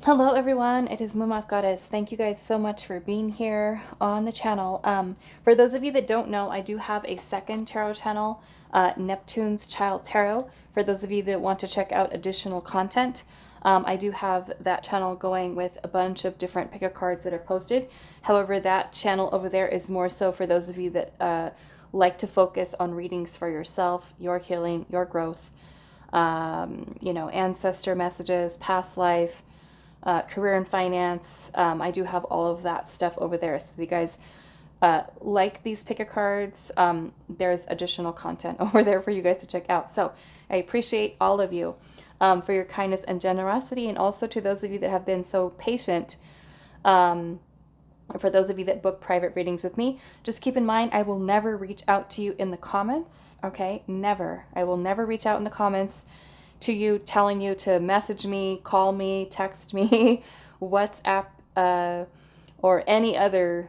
Hello everyone, it is moonmothgoddess. Thank you guys so much for being here on the channel. For those of you that don't know, I do have a second tarot channel, Neptune's Child Tarot. For those of you that want to check out additional content, I do have that channel going with a bunch of different pick a cards that are posted. However, that channel over there is more so for those of you that like to focus on readings for yourself, your healing, your growth, you know, ancestor messages, past life, career and finance. I do have all of that stuff over there. So if you guys like these pick a cards, there's additional content over there for you guys to check out. So I appreciate all of you for your kindness and generosity, and also to those of you that have been so patient. For those of you that book private readings with me, just keep in mind, I will never reach out to you in the comments, okay? Never. I will never reach out in the comments to you telling you to message me, call me, text me, WhatsApp, or any other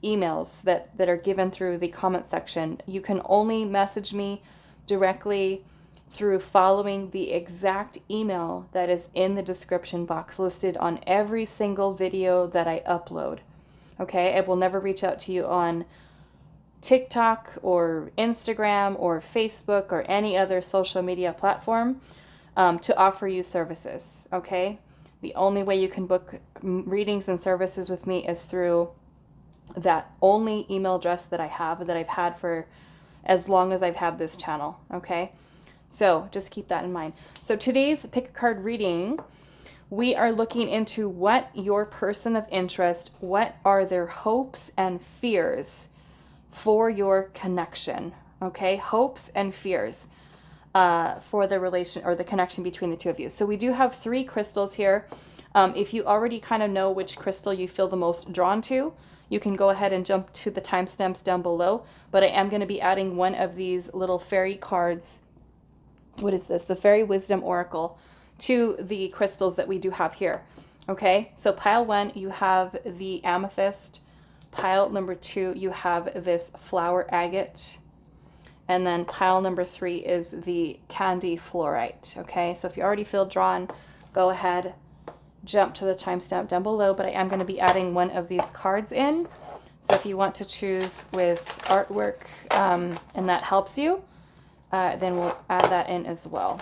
emails that are given through the comment section. You can only message me directly through following the exact email that is in the description box listed on every single video that I upload. Okay, I will never reach out to you on TikTok or Instagram or Facebook or any other social media platform to offer you services. Okay, the only way you can book readings and services with me is through that only email address that I have, that I've had for as long as I've had this channel. Okay, so just keep that in mind. So today's pick a card reading, we are looking into what your person of interest, what are their hopes and fears for your connection, okay? Hopes and fears for the relation or the connection between the two of you. So we do have 3 crystals here. If you already kind of know which crystal you feel the most drawn to, you can go ahead and jump to the timestamps down below. But I am going to be adding one of these little fairy cards. What is this? The Fairy Wisdom Oracle, to the crystals that we do have here. Okay, so pile 1, you have the amethyst. Pile number 2, you have this flower agate. And then pile number 3 is the candy fluorite. Okay, so if you already feel drawn, go ahead, jump to the timestamp down below. But I am going to be adding one of these cards in. So if you want to choose with artwork and that helps you, then we'll add that in as well.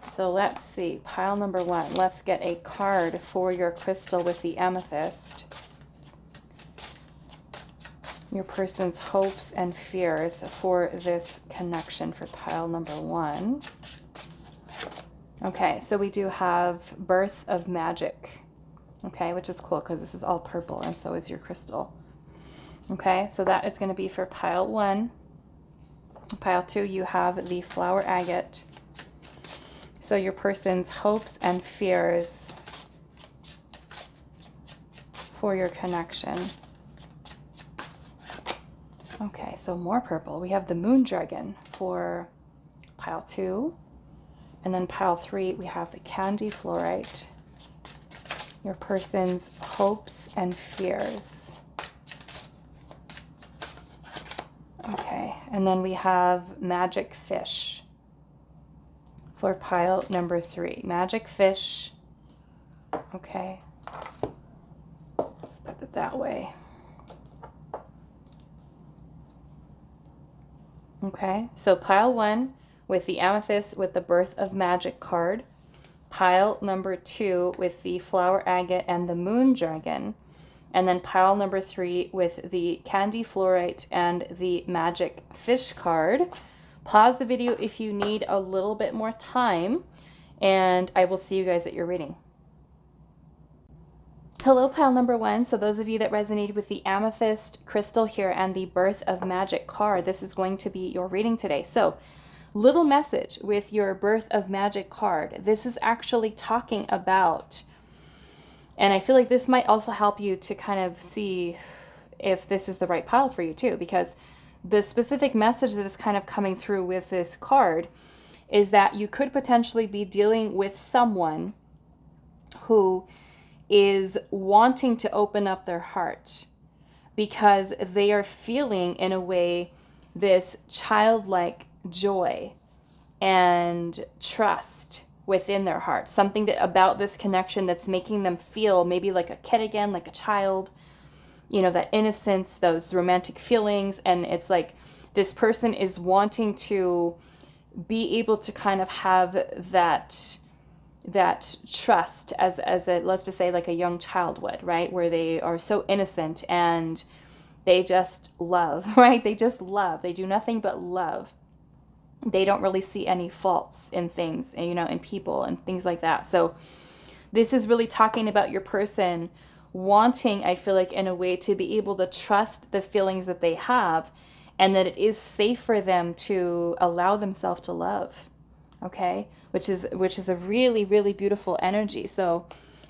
So let's see, pile number 1. Let's get a card for your crystal with the amethyst. Your person's hopes and fears for this connection for pile number 1. Okay, so we do have Birth of Magic. Okay, which is cool because this is all purple and so is your crystal. Okay, so that is going to be for pile 1. Pile 2, you have the flower agate. So your person's hopes and fears for your connection. Okay, so more purple. We have the moon dragon for pile 2. And then pile 3, we have the candy fluorite. Your person's hopes and fears. Okay, and then we have magic fish for pile number 3. Magic fish. Okay. Let's put it that way. Okay, so pile 1 with the amethyst with the Birth of Magic card. Pile number 2 with the flower agate and the moon dragon. And then pile number 3 with the candy fluorite and the magic fish card. Pause the video if you need a little bit more time, and I will see you guys at your reading. Hello, pile number 1. So those of you that resonated with the amethyst crystal here and the Birth of Magic card, this is going to be your reading today. So little message with your Birth of Magic card. This is actually talking about, and I feel like this might also help you to kind of see if this is the right pile for you too, because the specific message that is kind of coming through with this card is that you could potentially be dealing with someone who is wanting to open up their heart because they are feeling, in a way, this childlike joy and trust within their heart. Something that about this connection that's making them feel maybe like a kid again, like a child, you know, that innocence, those romantic feelings. And it's like this person is wanting to be able to kind of have that trust as a, let's just say like a young child would, right? Where they are so innocent and they just love, right? They just love. They do nothing but love. They don't really see any faults in things, you know, in people and things like that. So this is really talking about your person wanting, I feel like, in a way to be able to trust the feelings that they have, and that it is safe for them to allow themselves to love. Okay, which is a really, really beautiful energy. So,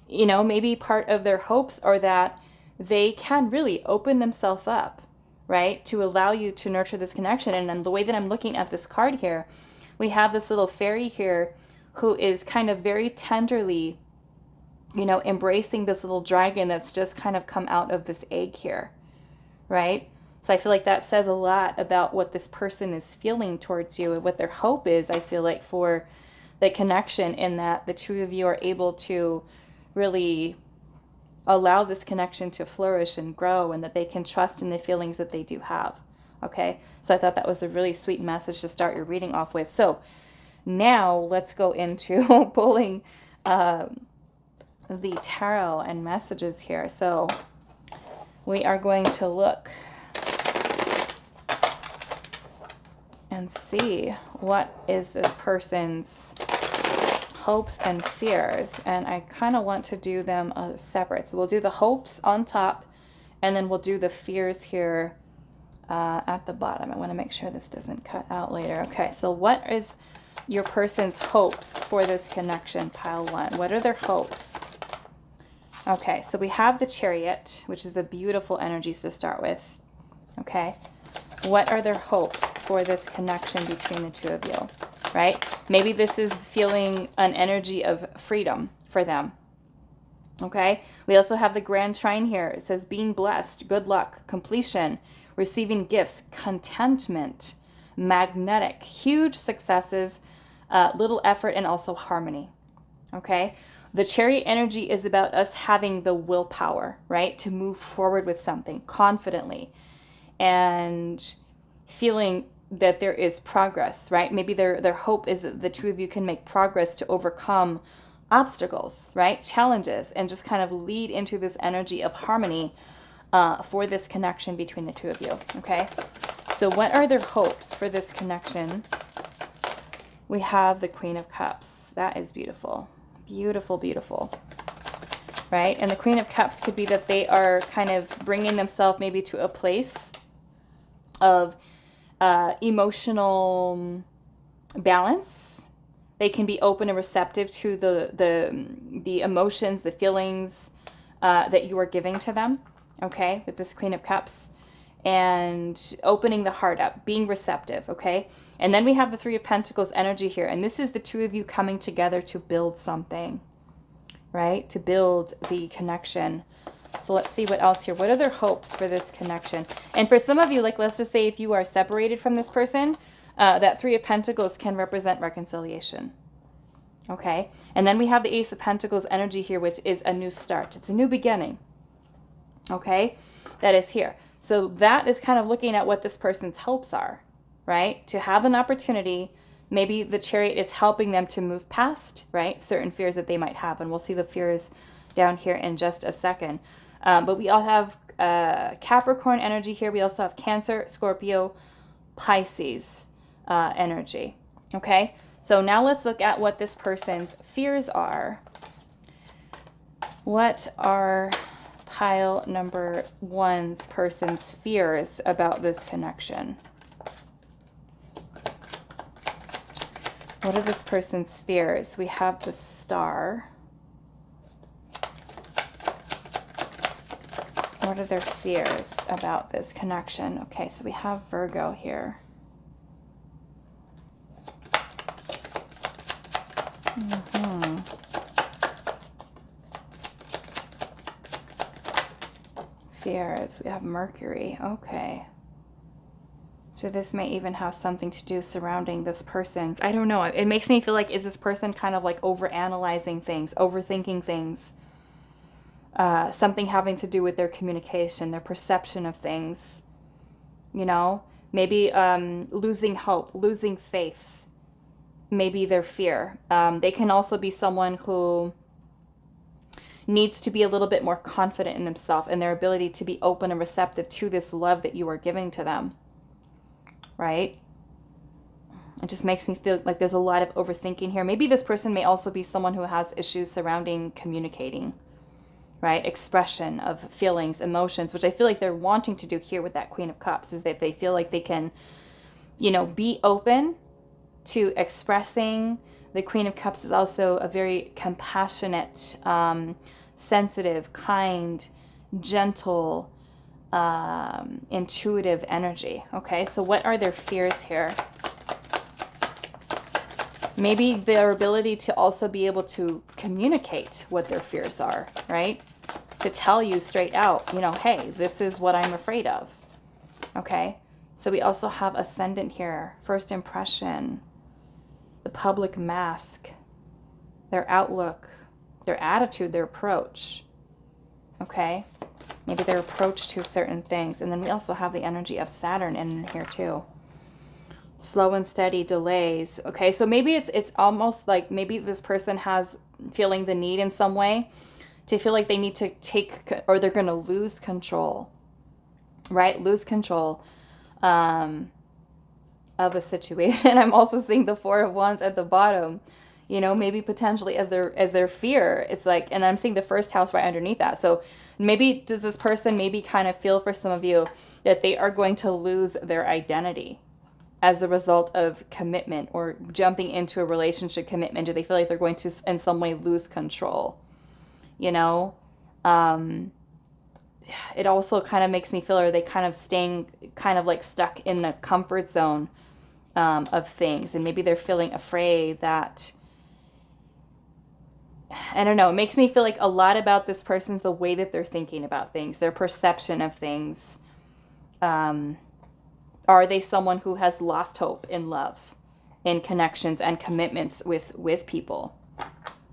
you know, maybe part of their hopes are that they can really open themselves up, right, to allow you to nurture this connection. And then the way that I'm looking at this card here, we have this little fairy here who is kind of very tenderly, you know, embracing this little dragon that's just kind of come out of this egg here, right? So I feel like that says a lot about what this person is feeling towards you and what their hope is, I feel like, for the connection, in that the two of you are able to really allow this connection to flourish and grow, and that they can trust in the feelings that they do have. Okay, so I thought that was a really sweet message to start your reading off with. So now let's go into pulling the tarot and messages here. So we are going to look and see what is this person's hopes and fears. And I kind of want to do them separate. So we'll do the hopes on top, and then we'll do the fears here at the bottom. I want to make sure this doesn't cut out later. Okay, so what is your person's hopes for this connection, pile one? What are their hopes? Okay, so we have the Chariot, which is the beautiful energies to start with. Okay, what are their hopes for this connection between the two of you, right? Maybe this is feeling an energy of freedom for them. Okay, we also have the Grand Trine here. It says being blessed, good luck, completion, receiving gifts, contentment, magnetic, huge successes, little effort, and also harmony. Okay, the Chariot energy is about us having the willpower, right, to move forward with something confidently and feeling that there is progress, right? Maybe their hope is that the two of you can make progress to overcome obstacles, right? Challenges, and just kind of lead into this energy of harmony for this connection between the two of you, okay? So what are their hopes for this connection? We have the Queen of Cups. That is beautiful. Beautiful, beautiful, right? And the Queen of Cups could be that they are kind of bringing themselves maybe to a place of emotional balance. They can be open and receptive to the emotions, the feelings that you are giving to them, okay, with this Queen of Cups, and opening the heart up, being receptive, okay? And then we have the Three of Pentacles energy here, and this is the two of you coming together to build something, right? To build the connection. So let's see what else here. What are their hopes for this connection? And for some of you, like, let's just say if you are separated from this person, that Three of Pentacles can represent reconciliation. Okay? And then we have the Ace of Pentacles energy here, which is a new start. It's a new beginning. Okay? That is here. So that is kind of looking at what this person's hopes are, right? To have an opportunity. Maybe the Chariot is helping them to move past, right, certain fears that they might have. And we'll see the fears down here in just a second. But we all have Capricorn energy here. We also have Cancer, Scorpio, Pisces energy. Okay, so now let's look at what this person's fears are. What are pile number one's person's fears about this connection? What are this person's fears? We have the Star. What are their fears about this connection? Okay, so we have Virgo here. Fears. We have Mercury. Okay. So this may even have something to do surrounding this person. I don't know. It makes me feel like, is this person kind of like over-analyzing things, overthinking things? Something having to do with their communication, their perception of things. You know? Maybe losing hope, losing faith. Maybe their fear. They can also be someone who needs to be a little bit more confident in themselves and their ability to be open and receptive to this love that you are giving to them. Right? It just makes me feel like there's a lot of overthinking here. Maybe this person may also be someone who has issues surrounding communicating, right? Expression of feelings, emotions, which I feel like they're wanting to do here with that Queen of Cups, is that they feel like they can, you know, be open to expressing. The Queen of Cups is also a very compassionate, sensitive, kind, gentle, intuitive energy. Okay, so what are their fears here? Maybe their ability to also be able to communicate what their fears are, right? To tell you straight out, you know, hey, this is what I'm afraid of. Okay, so we also have Ascendant here, first impression, the public mask, their outlook, their attitude, their approach. Okay, maybe their approach to certain things. And then we also have the energy of Saturn in here too. Slow and steady delays. Okay, so maybe it's almost like maybe this person has feeling the need in some way to feel like they need to take, or they're going to lose control, right? Lose control of a situation. I'm also seeing the Four of Wands at the bottom, you know, maybe potentially as their fear. It's like, and I'm seeing the first house right underneath that. So maybe does this person maybe kind of feel for some of you that they are going to lose their identity as a result of commitment or jumping into a relationship commitment? Do they feel like they're going to in some way lose control? You know, it also kind of makes me feel, are they kind of staying kind of like stuck in the comfort zone of things? And maybe they're feeling afraid that, I don't know, it makes me feel like a lot about this person's the way that they're thinking about things, their perception of things. Are they someone who has lost hope in love, in connections and commitments with people?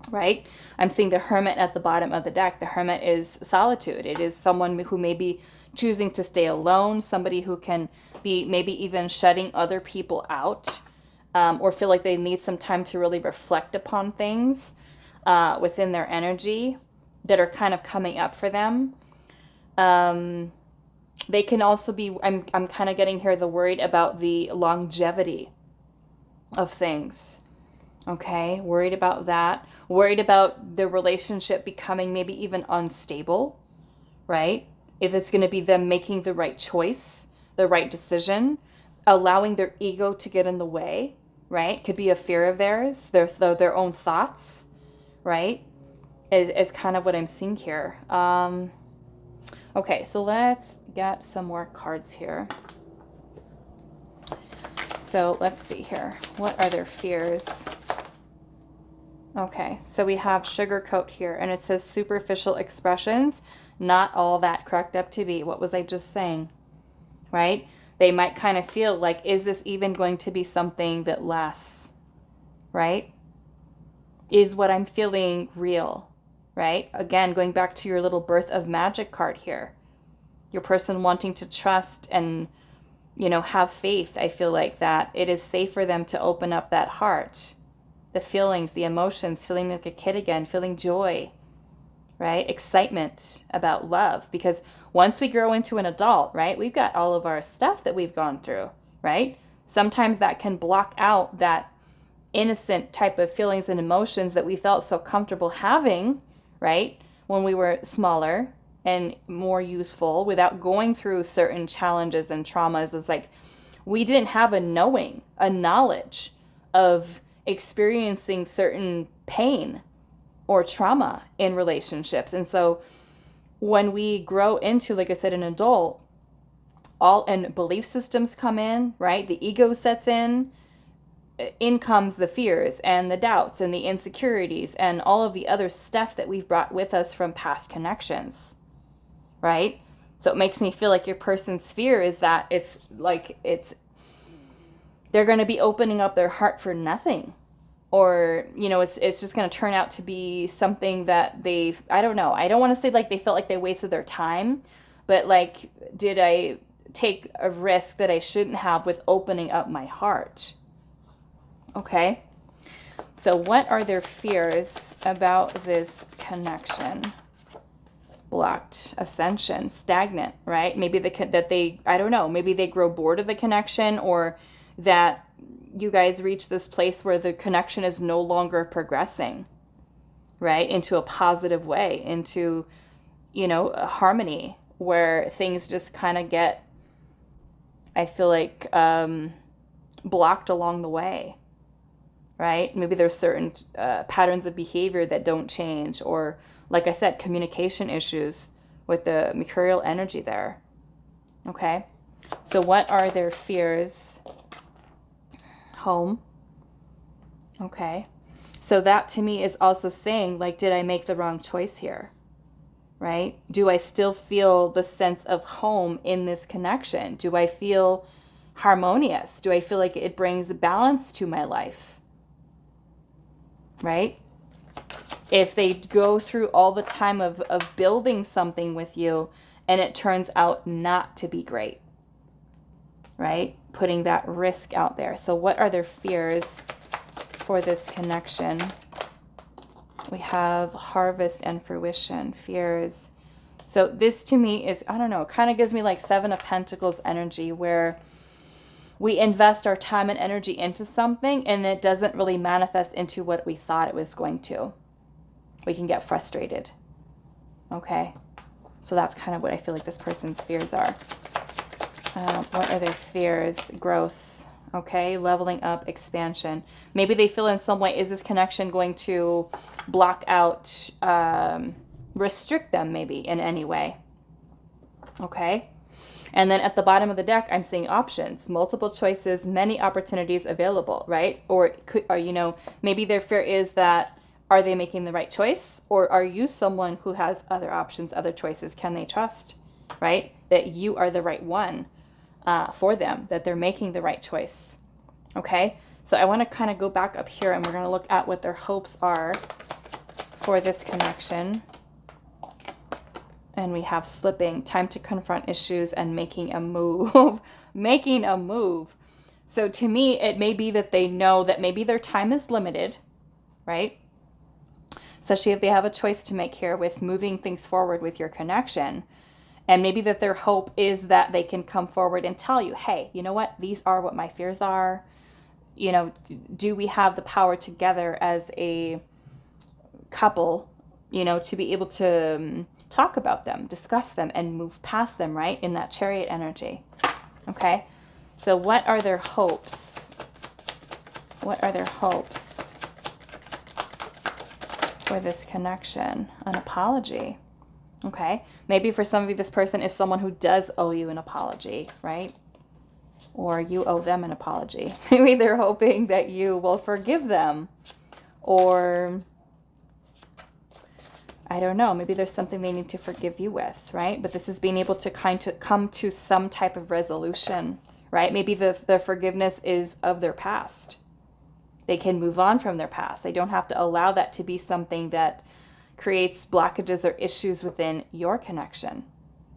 Right? I'm seeing the Hermit at the bottom of the deck. The Hermit is solitude. It is someone who may be choosing to stay alone, somebody who can be maybe even shutting other people out, or feel like they need some time to really reflect upon things within their energy that are kind of coming up for them. They can also be, I'm kind of getting here, the worried about the longevity of things. Okay, worried about that. Worried about the relationship becoming maybe even unstable, right? If it's going to be them making the right choice, the right decision, allowing their ego to get in the way, right? Could be a fear of theirs, their own thoughts, right? Is kind of what I'm seeing here. Okay, so let's get some more cards here. So let's see here. What are their fears? Okay, so we have sugarcoat here, and it says superficial expressions, not all that cracked up to be. What was I just saying? Right? They might kind of feel like, is this even going to be something that lasts? Right? Is what I'm feeling real? Right? Again, going back to your little Birth of Magic card here. Your person wanting to trust and, you know, have faith. I feel like that it is safe for them to open up that heart. The feelings, the emotions, feeling like a kid again, feeling joy, right? Excitement about love. Because once we grow into an adult, right, we've got all of our stuff that we've gone through, right? Sometimes that can block out that innocent type of feelings and emotions that we felt so comfortable having, right, when we were smaller and more youthful without going through certain challenges and traumas. It's like we didn't have a knowing, a knowledge of experiencing certain pain or trauma in relationships. And so when we grow into, like I said, an adult, and belief systems come in, right? The ego sets in comes the fears and the doubts and the insecurities and all of the other stuff that we've brought with us from past connections, right? So it makes me feel like your person's fear is that it's they're going to be opening up their heart for nothing. Or, you know, it's just going to turn out to be something that I don't know. I don't want to say like they felt like they wasted their time, but like, did I take a risk that I shouldn't have with opening up my heart? Okay. So what are their fears about this connection? Blocked, ascension, stagnant, right? Maybe I don't know, maybe they grow bored of the connection, or that you guys reach this place where the connection is no longer progressing, right? Into a positive way, into, you know, a harmony where things just kind of get, I feel like, blocked along the way, right? Maybe there's certain patterns of behavior that don't change, or like I said, communication issues with the mercurial energy there. Okay. So what are their fears? Home. Okay. So that to me is also saying, like, did I make the wrong choice here? Right? Do I still feel the sense of home in this connection? Do I feel harmonious? Do I feel like it brings balance to my life? Right? If they go through all the time of building something with you and it turns out not to be great, right? Putting that risk out there. So what are their fears for this connection? We have harvest and fruition, fears. So this to me is, I don't know, it kind of gives me like Seven of Pentacles energy, where we invest our time and energy into something and it doesn't really manifest into what we thought it was going to. We can get frustrated. Okay. So that's kind of what I feel like this person's fears are. What are their fears? Growth. Okay. Leveling up, expansion. Maybe they feel in some way, is this connection going to block out, restrict them maybe in any way? Okay. And then at the bottom of the deck, I'm seeing options, multiple choices, many opportunities available, right? Or you know, maybe their fear is that, are they making the right choice? Or are you someone who has other options, other choices? Can they trust, right? That you are the right one for them, that they're making the right choice. Okay. So I want to kind of go back up here and we're going to look at what their hopes are for this connection. And we have slipping, time to confront issues and making a move, making a move. So to me, it may be that they know that maybe their time is limited, right? Especially if they have a choice to make here with moving things forward with your connection. And maybe that their hope is that they can come forward and tell you, hey, you know what? These are what my fears are. You know, do we have the power together as a couple, you know, to be able to talk about them, discuss them, and move past them, right? In that Chariot energy. Okay. So what are their hopes? What are their hopes for this connection? An apology. Okay. Maybe for some of you, this person is someone who does owe you an apology, right? Or you owe them an apology. Maybe they're hoping that you will forgive them, or I don't know, maybe there's something they need to forgive you with, right? But this is being able to come to some type of resolution, right? Maybe the forgiveness is of their past. They can move on from their past. They don't have to allow that to be something that creates blockages or issues within your connection,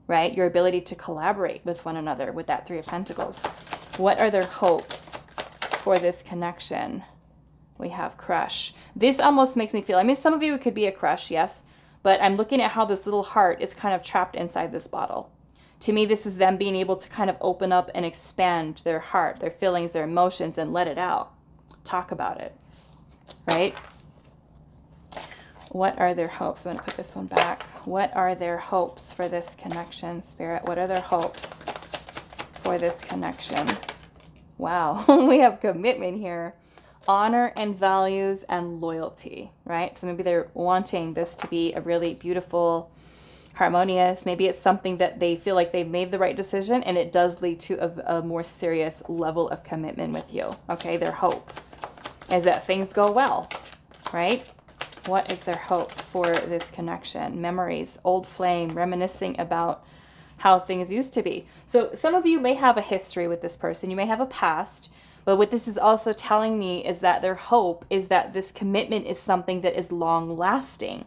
right? Your ability to collaborate with one another with that Three of Pentacles. What are their hopes for this connection? We have crush. This almost makes me feel, I mean, some of you, it could be a crush, yes, but I'm looking at how this little heart is kind of trapped inside this bottle. To me, this is them being able to kind of open up and expand their heart, their feelings, their emotions, and let it out. Talk about it, right? What are their hopes? I'm going to put this one back. What are their hopes for this connection, Spirit? What are their hopes for this connection? Wow, we have commitment here. Honor and values and loyalty, right? So maybe they're wanting this to be a really beautiful, harmonious, maybe it's something that they feel like they've made the right decision and it does lead to a more serious level of commitment with you. Okay, their hope is that things go well, right? What is their hope for this connection? Memories, old flame, reminiscing about how things used to be. So some of you may have a history with this person. You may have a past, But what this is also telling me is that their hope is that this commitment is something that is long lasting,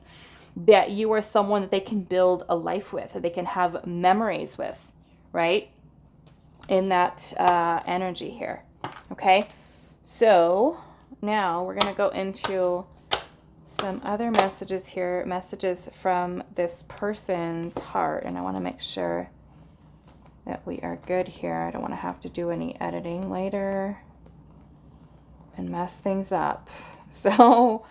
that you are someone that they can build a life with, that they can have memories with, right? In that energy here. Okay. So now we're going to go into some other messages here, messages from this person's heart. And I want to make sure that we are good here. I don't want to have to do any editing later and mess things up. So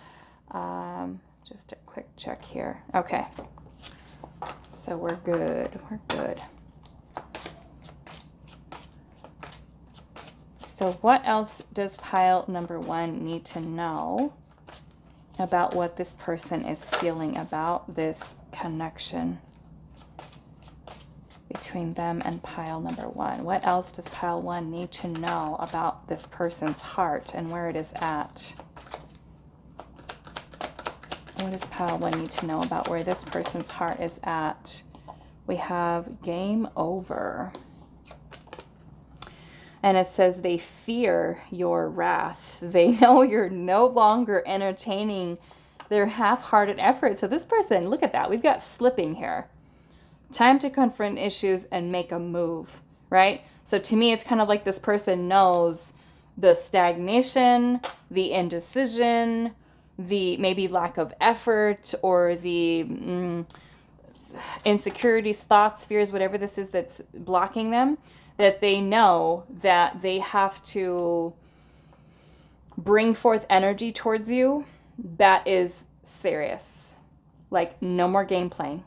just a quick check here. Okay. So we're good. We're good. So what else does pile number 1 need to know about what this person is feeling about this connection between them and pile number 1? What else does pile 1 need to know about this person's heart and where it is at? What does pile 1 need to know about where this person's heart is at? We have game over. And it says they fear your wrath. They know you're no longer entertaining their half-hearted efforts. So this person, look at that. We've got slipping here. Time to confront issues and make a move, right? So to me, it's kind of like this person knows the stagnation, the indecision, the maybe lack of effort, or the insecurities, thoughts, fears, whatever this is that's blocking them, that they know that they have to bring forth energy towards you that is serious. Like, no more game playing,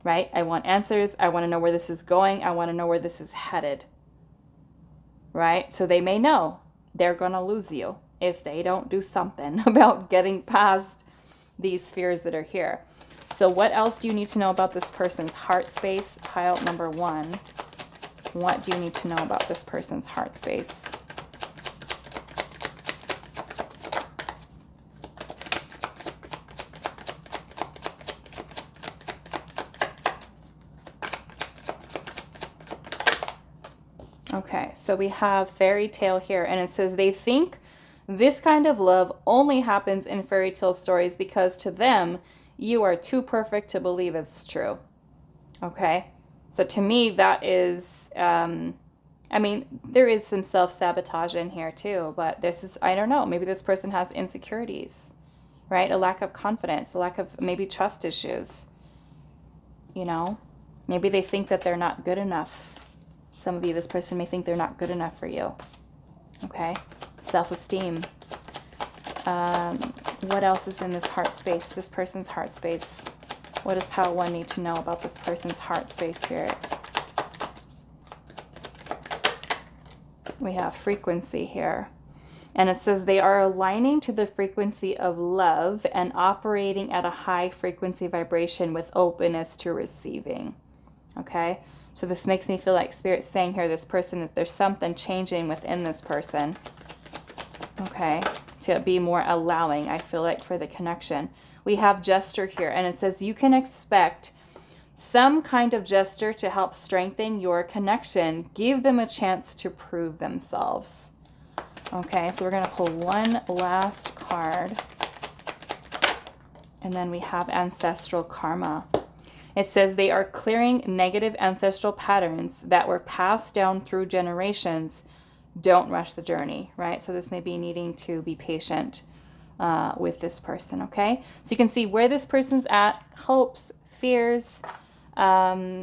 right? I want answers. I want to know where this is going. I want to know where this is headed, right? So they may know they're going to lose you if they don't do something about getting past these fears that are here. So what else do you need to know about this person's heart space? Pile number 1. What do you need to know about this person's heart space? Okay, so we have fairy tale here, and it says they think this kind of love only happens in fairy tale stories because to them, you are too perfect to believe it's true. Okay? So to me, that is, I mean, there is some self-sabotage in here too, but this is, I don't know, maybe this person has insecurities, right? A lack of confidence, a lack of maybe trust issues, you know? Maybe they think that they're not good enough. Some of you, this person may think they're not good enough for you, okay? Self-esteem. What else is in this heart space, this person's heart space? What does pile 1 need to know about this person's heart space here? We have frequency here. And it says they are aligning to the frequency of love and operating at a high frequency vibration with openness to receiving. Okay? So this makes me feel like Spirit's saying here, this person, that there's something changing within this person. Okay? To be more allowing, I feel like, for the connection. We have gesture here, and it says you can expect some kind of gesture to help strengthen your connection. Give them a chance to prove themselves. Okay, so we're going to pull one last card. And then we have ancestral karma. It says they are clearing negative ancestral patterns that were passed down through generations. Don't rush the journey, right? So this may be needing to be patient with this person, okay? So you can see where this person's at, hopes, fears. Yeah.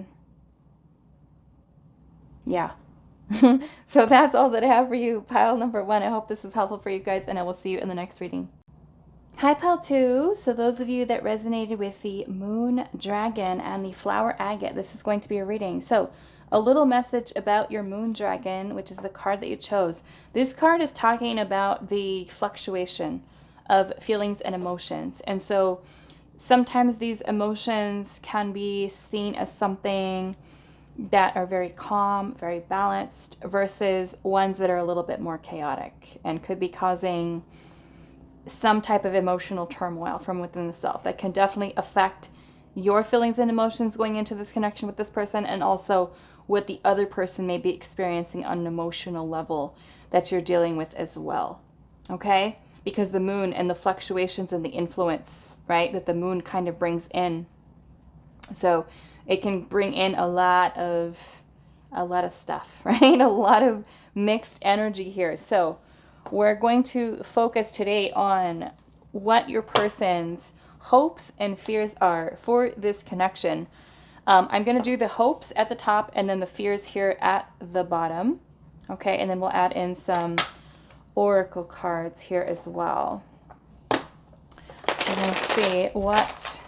So that's all that I have for you, pile number 1. I hope this was helpful for you guys, and I will see you in the next reading. Hi, pile 2. So those of you that resonated with the moon dragon and the flower agate, this is going to be a reading. So a little message about your moon dragon, which is the card that you chose. This card is talking about the fluctuation of feelings and emotions. And so sometimes these emotions can be seen as something that are very calm, very balanced, versus ones that are a little bit more chaotic and could be causing some type of emotional turmoil from within the self that can definitely affect your feelings and emotions going into this connection with this person, and also what the other person may be experiencing on an emotional level that you're dealing with as well. Okay? Because the moon and the fluctuations and the influence, right, that the moon kind of brings in. So it can bring in a lot of stuff, right? A lot of mixed energy here. So we're going to focus today on what your person's hopes and fears are for this connection. I'm going to do the hopes at the top and then the fears here at the bottom. Okay, and then we'll add in some oracle cards here as well. So we're going to see what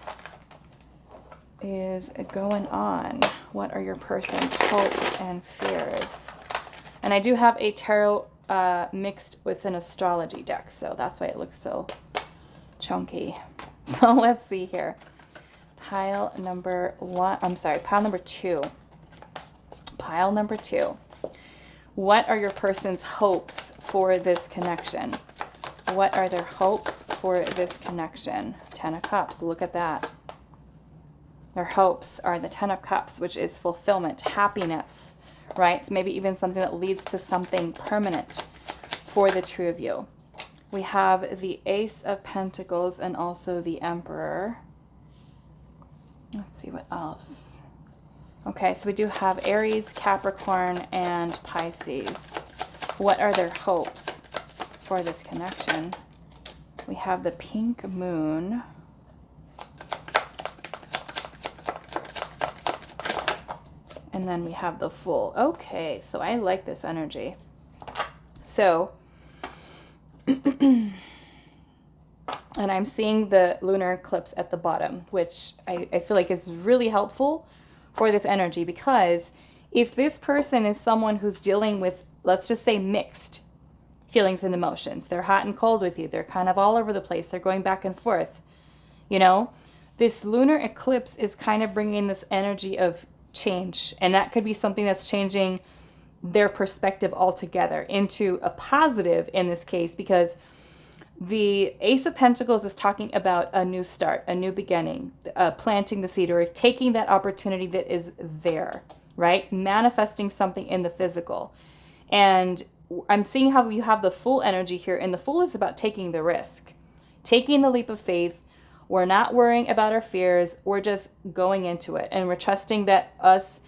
is going on. What are your person's hopes and fears? And I do have a tarot mixed with an astrology deck, so that's why it looks so chunky. So let's see here. Pile number two. Pile number two. What are your person's hopes for this connection? What are their hopes for this connection? 10 of Cups, look at that. Their hopes are the 10 of Cups, which is fulfillment, happiness, right? Maybe even something that leads to something permanent for the two of you. We have the Ace of Pentacles and also the Emperor. Let's see what else. Okay, so we do have Aries, Capricorn, and Pisces. What are their hopes for this connection? We have the Pink Moon. And then we have the Fool. Okay, so I like this energy. So, and I'm seeing the lunar eclipse at the bottom, which I feel like is really helpful for this energy, because if this person is someone who's dealing with, let's just say, mixed feelings and emotions, they're hot and cold with you, they're kind of all over the place, they're going back and forth, you know, this lunar eclipse is kind of bringing this energy of change, and that could be something that's changing their perspective altogether into a positive in this case, because the Ace of Pentacles is talking about a new start, a new beginning, planting the seed or taking that opportunity that is there, right? Manifesting something in the physical. And I'm seeing how you have the Fool energy here, and the Fool is about taking the risk, taking the leap of faith. We're not worrying about our fears. We're just going into it, and we're trusting that us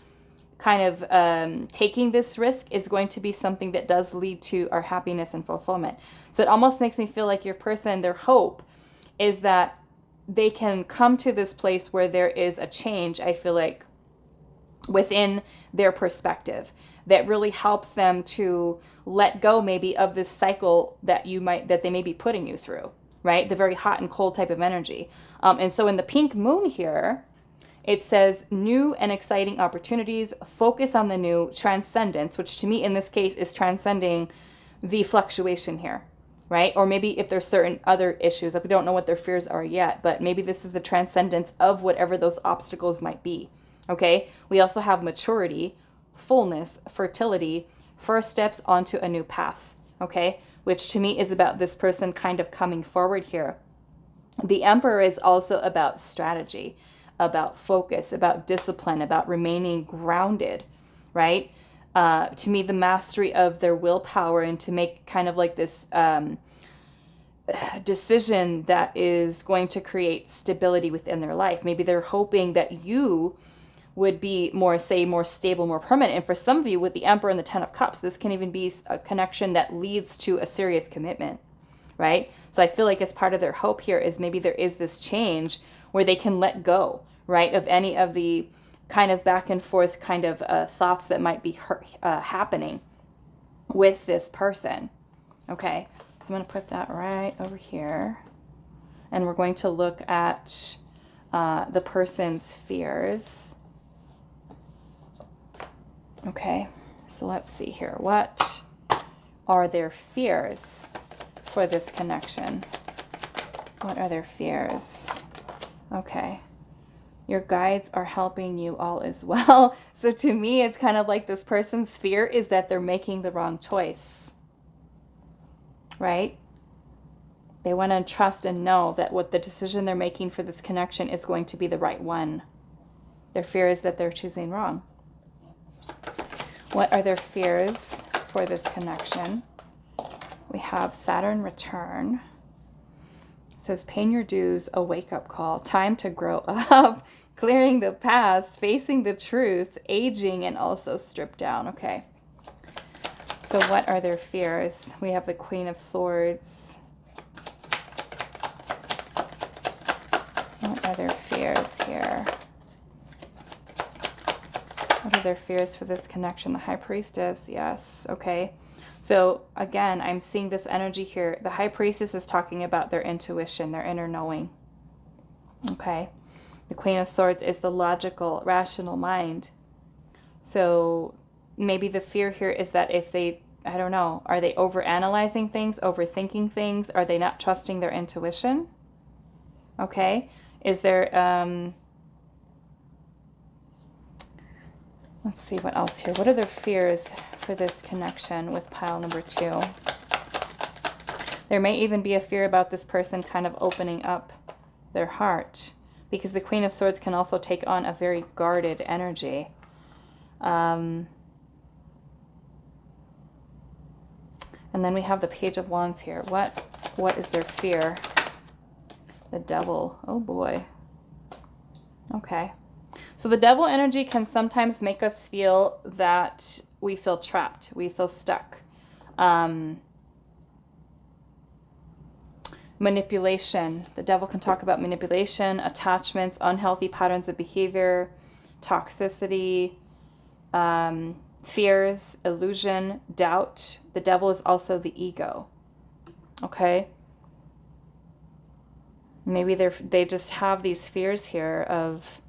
kind of taking this risk is going to be something that does lead to our happiness and fulfillment. So it almost makes me feel like your person, their hope is that they can come to this place where there is a change, I feel like, within their perspective that really helps them to let go maybe of this cycle that they may be putting you through, right? The very hot and cold type of energy. And so in the Pink Moon here, it says new and exciting opportunities, focus on the new, transcendence, which to me in this case is transcending the fluctuation here, right? Or maybe if there's certain other issues, we don't know what their fears are yet, but maybe this is the transcendence of whatever those obstacles might be, okay? We also have maturity, fullness, fertility, first steps onto a new path, okay? Which to me is about this person kind of coming forward here. The Emperor is also about strategy, about focus, about discipline, about remaining grounded, right? To me, the mastery of their willpower, and to make kind of like this decision that is going to create stability within their life. Maybe they're hoping that you would be more stable, more permanent. And for some of you with the Emperor and the 10 of Cups, this can even be a connection that leads to a serious commitment, right? So I feel like as part of their hope here is maybe there is this change where they can let go, right, of any of the kind of back and forth kind of thoughts that might be happening with this person. Okay, so I'm going to put that right over here. And we're going to look at the person's fears. Okay, so let's see here. What are their fears for this connection? What are their fears? Okay. Your guides are helping you all as well. So to me, it's kind of like this person's fear is that they're making the wrong choice, right? They want to trust and know that what the decision they're making for this connection is going to be the right one. Their fear is that they're choosing wrong. What are their fears for this connection? We have Saturn return. It says, paying your dues, a wake-up call, time to grow up, clearing the past, facing the truth, aging, and also stripped down. Okay. So what are their fears? We have the Queen of Swords. What are their fears here? What are their fears for this connection? The High Priestess, yes, okay. So again, I'm seeing this energy here. The High Priestess is talking about their intuition, their inner knowing, okay. The Queen of Swords is the logical, rational mind. So maybe the fear here is that if they, I don't know, are they overanalyzing things, overthinking things? Are they not trusting their intuition? Okay. Is there, let's see what else here. What are their fears for this connection with pile number 2? There may even be a fear about this person kind of opening up their heart, because the Queen of Swords can also take on a very guarded energy. And then we have the Page of Wands here. What is their fear? The Devil. Oh boy. Okay. So the Devil energy can sometimes make us feel that we feel trapped. We feel stuck. Manipulation. The Devil can talk about manipulation, attachments, unhealthy patterns of behavior, toxicity, fears, illusion, doubt. The Devil is also the ego. Okay? Maybe they just have these fears here of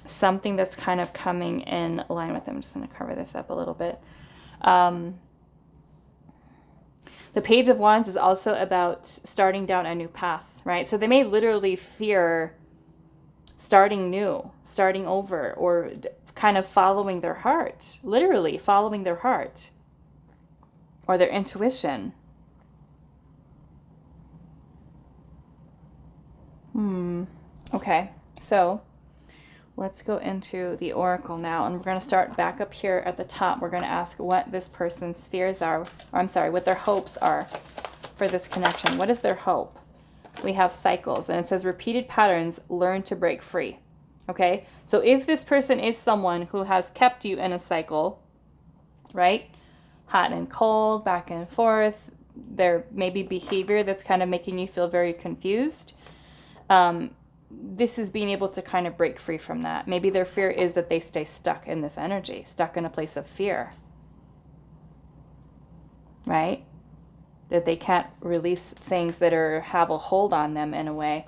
something that's kind of coming in line with them. I'm just going to cover this up a little bit. The Page of Wands is also about starting down a new path, right? So they may literally fear starting new, starting over, or kind of following their heart, literally following their heart or their intuition. Okay, so let's go into the oracle now, and we're going to start back up here at the top. We're going to ask what this person's fears are, or I'm sorry, what their hopes are for this connection. What is their hope? We have cycles, and it says repeated patterns, learn to break free. Okay, so if this person is someone who has kept you in a cycle, right? Hot and cold, back and forth, there may be behavior that's kind of making you feel very confused. This is being able to kind of break free from that. Maybe their fear is that they stay stuck in this energy, stuck in a place of fear, right? That they can't release things that have a hold on them in a way.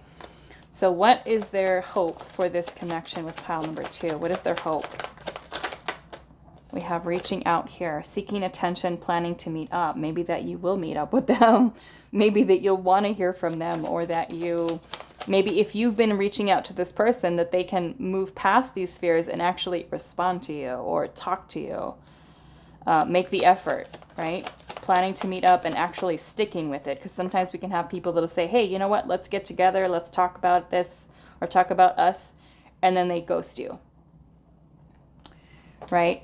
So what is their hope for this connection with pile number 2? What is their hope? We have reaching out here, seeking attention, planning to meet up. Maybe that you will meet up with them. Maybe that you'll want to hear from them, or that maybe if you've been reaching out to this person, that they can move past these fears and actually respond to you or talk to you. Make the effort, right? Planning to meet up and actually sticking with it. Because sometimes we can have people that'll say, hey, you know what? Let's get together. Let's talk about this or talk about us. And then they ghost you. Right?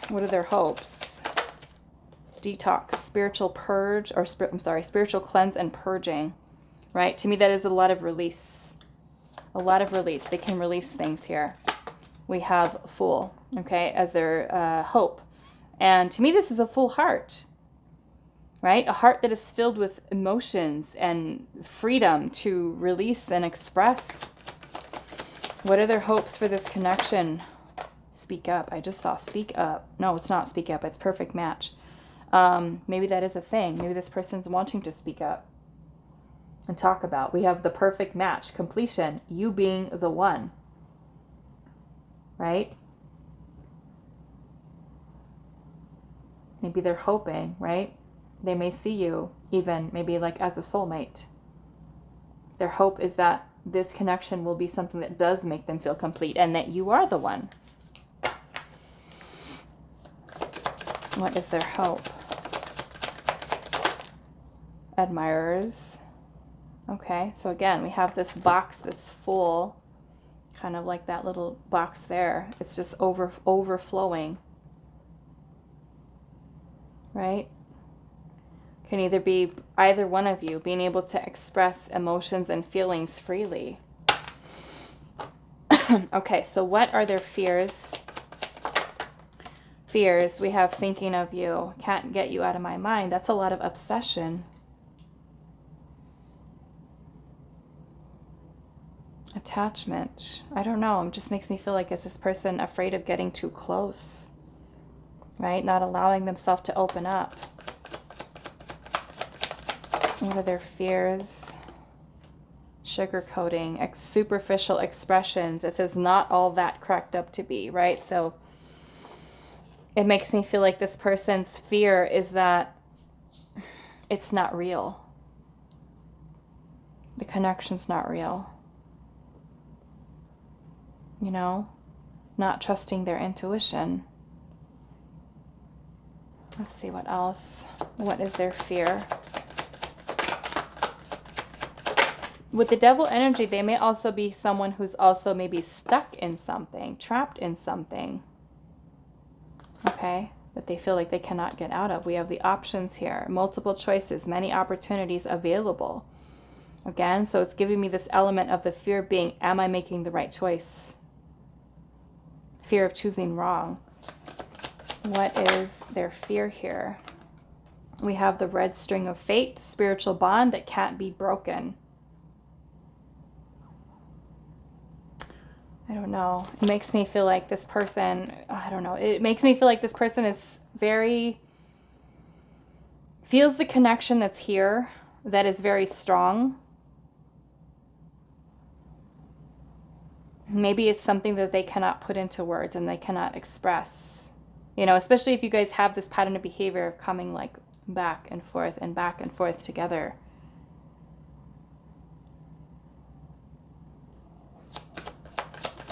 What are their hopes? Detox, spiritual purge, or spiritual cleanse and purging, right? To me, that is a lot of release. A lot of release. They can release things here. We have Fool, okay, as their hope. And to me, this is a full heart, right? A heart that is filled with emotions and freedom to release and express. What are their hopes for this connection? Speak up. I just saw speak up. No, it's not speak up. It's perfect match. Maybe that is a thing. Maybe this person's wanting to speak up and talk about. We have the perfect match, completion, you being the one, right? Maybe they're hoping, right? They may see you even maybe like as a soulmate. Their hope is that this connection will be something that does make them feel complete and that you are the one. What is their hope? Admirers. Okay, so again, we have this box that's full, kind of like that little box there. It's just overflowing. right? Can either be either one of you being able to express emotions and feelings freely. Okay, so what are their fears? Fears, we have thinking of you, can't get you out of my mind. That's a lot of obsession. Attachment. I don't know. It just makes me feel like is this person afraid of getting too close, right? Not allowing themselves to open up. What are their fears? Sugarcoating, superficial expressions. It says not all that cracked up to be, right? So it makes me feel like this person's fear is that it's not real. The connection's not real. You know, not trusting their intuition. Let's see what else. What is their fear? With the devil energy, they may also be someone who's also maybe stuck in something, trapped in something. Okay, that they feel like they cannot get out of. We have the options here, multiple choices, many opportunities available. Again, so it's giving me this element of the fear being, am I making the right choice? Fear of choosing wrong. What is their fear here? We have the red string of fate, spiritual bond that can't be broken. I don't know. It makes me feel like this person, I don't know. It makes me feel like this person is feels the connection that's here, that is very strong. Maybe it's something that they cannot put into words and they cannot express. You know, especially if you guys have this pattern of behavior of coming like back and forth together.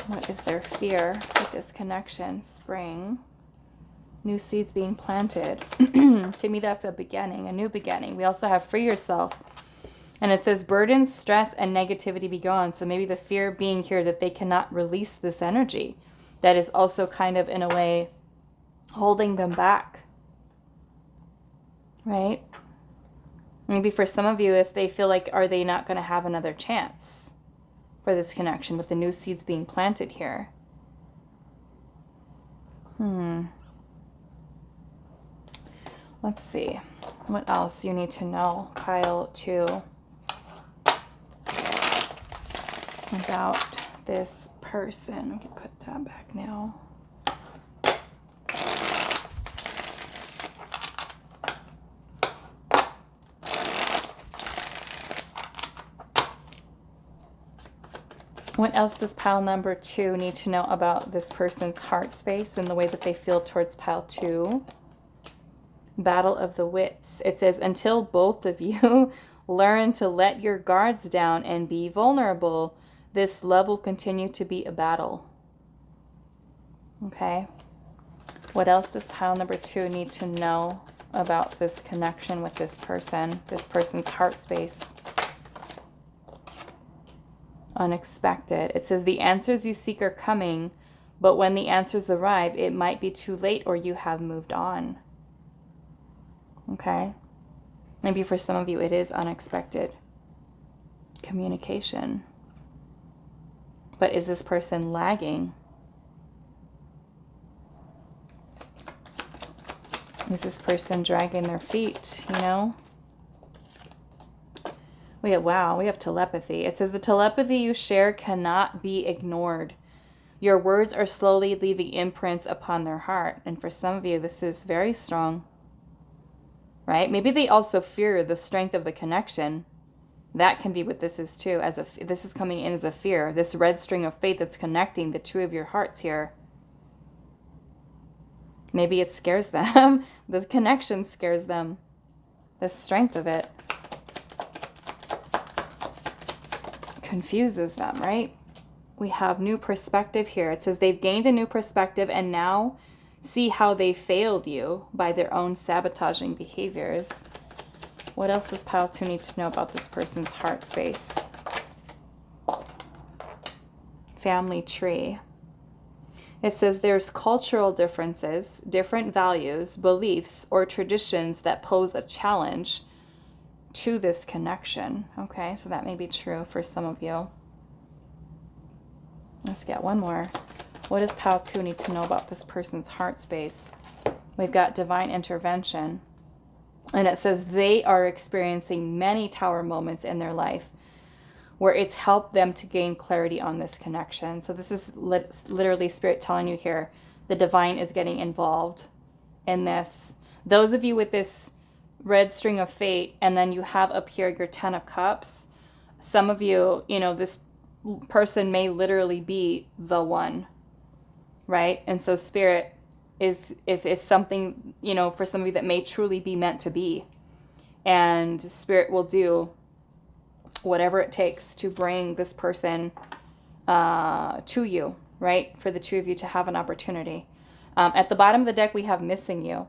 What is their fear with this connection? Spring. New seeds being planted. To me, that's a beginning, a new beginning. We also have free yourself. And it says burdens, stress, and negativity be gone. So maybe the fear being here that they cannot release this energy. That is also kind of, in a way, holding them back. Right? Maybe for some of you, if they feel like, are they not going to have another chance for this connection with the new seeds being planted here? Let's see. What else you need to know, pile 2, about this person. We can put that back now. What else does pile number 2 need to know about this person's heart space and the way that they feel towards pile 2? Battle of the wits. It says, until both of you learn to let your guards down and be vulnerable, this love will continue to be a battle. Okay. What else does pile number 2 need to know about this connection with this person's heart space? Unexpected. It says the answers you seek are coming, but when the answers arrive, it might be too late or you have moved on. Okay. Maybe for some of you, it is unexpected communication. But is this person lagging? Is this person dragging their feet, you know? We have telepathy. It says the telepathy you share cannot be ignored. Your words are slowly leaving imprints upon their heart. And for some of you, this is very strong. Right? Maybe they also fear the strength of the connection. That can be what this is too. This is coming in as a fear. This red string of fate that's connecting the two of your hearts here. Maybe it scares them. The connection scares them. The strength of it confuses them, right? We have new perspective here. It says they've gained a new perspective and now see how they failed you by their own sabotaging behaviors. What else does pile 2 need to know about this person's heart space? Family tree. It says there's cultural differences, different values, beliefs, or traditions that pose a challenge to this connection. Okay, so that may be true for some of you. Let's get one more. What does Pile 2 need to know about this person's heart space? We've got divine intervention. And it says they are experiencing many tower moments in their life where it's helped them to gain clarity on this connection. So this is literally Spirit telling you here, the divine is getting involved in this. Those of you with this red string of fate, and then you have up here your 10 of cups, some of you, you know, this person may literally be the one, right? And so Spirit is, if it's something, you know, for some of you that may truly be meant to be, and Spirit will do whatever it takes to bring this person to you, right? For the two of you to have an opportunity. At the bottom of the deck, we have missing you.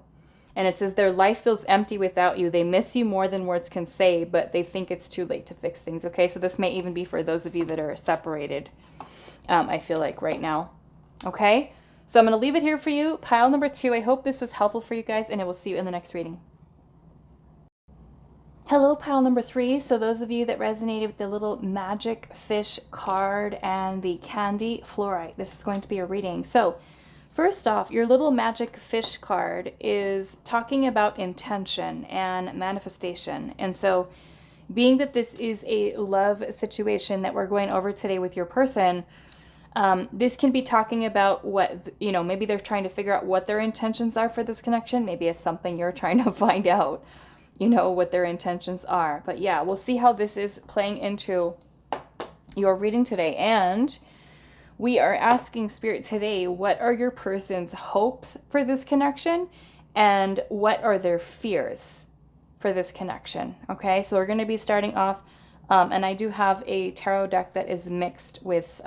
And it says their life feels empty without you. They miss you more than words can say, but they think it's too late to fix things. Okay, so this may even be for those of you that are separated, I feel like right now. Okay, so I'm going to leave it here for you. Pile number 2. I hope this was helpful for you guys, and I will see you in the next reading. Hello, pile number 3. So those of you that resonated with the little magic fish card and the candy fluorite, this is going to be a reading. So first off, your little magic fish card is talking about intention and manifestation. And so being that this is a love situation that we're going over today with your person, this can be talking about what, you know, maybe they're trying to figure out what their intentions are for this connection. Maybe it's something you're trying to find out, you know, what their intentions are. But yeah, we'll see how this is playing into your reading today. And we are asking Spirit today, what are your person's hopes for this connection? And what are their fears for this connection? Okay, so we're going to be starting off, and I do have a tarot deck that is mixed with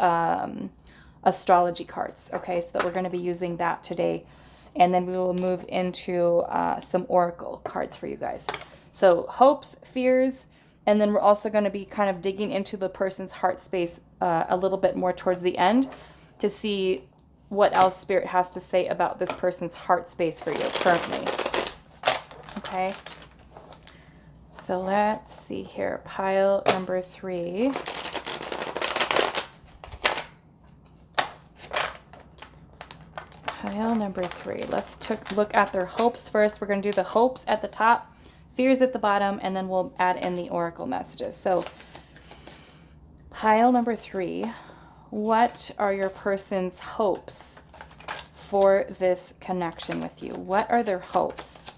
astrology cards. Okay, so that we're going to be using that today. And then we will move into some oracle cards for you guys. So hopes, fears, and then we're also going to be kind of digging into the person's heart space a little bit more towards the end to see what else Spirit has to say about this person's heart space for you currently. Okay. So let's see here. Pile number 3. Pile number 3. Let's look at their hopes first. We're going to do the hopes at the top, fears at the bottom, and then we'll add in the oracle messages. So pile number 3, what are your person's hopes for this connection with you? What are their hopes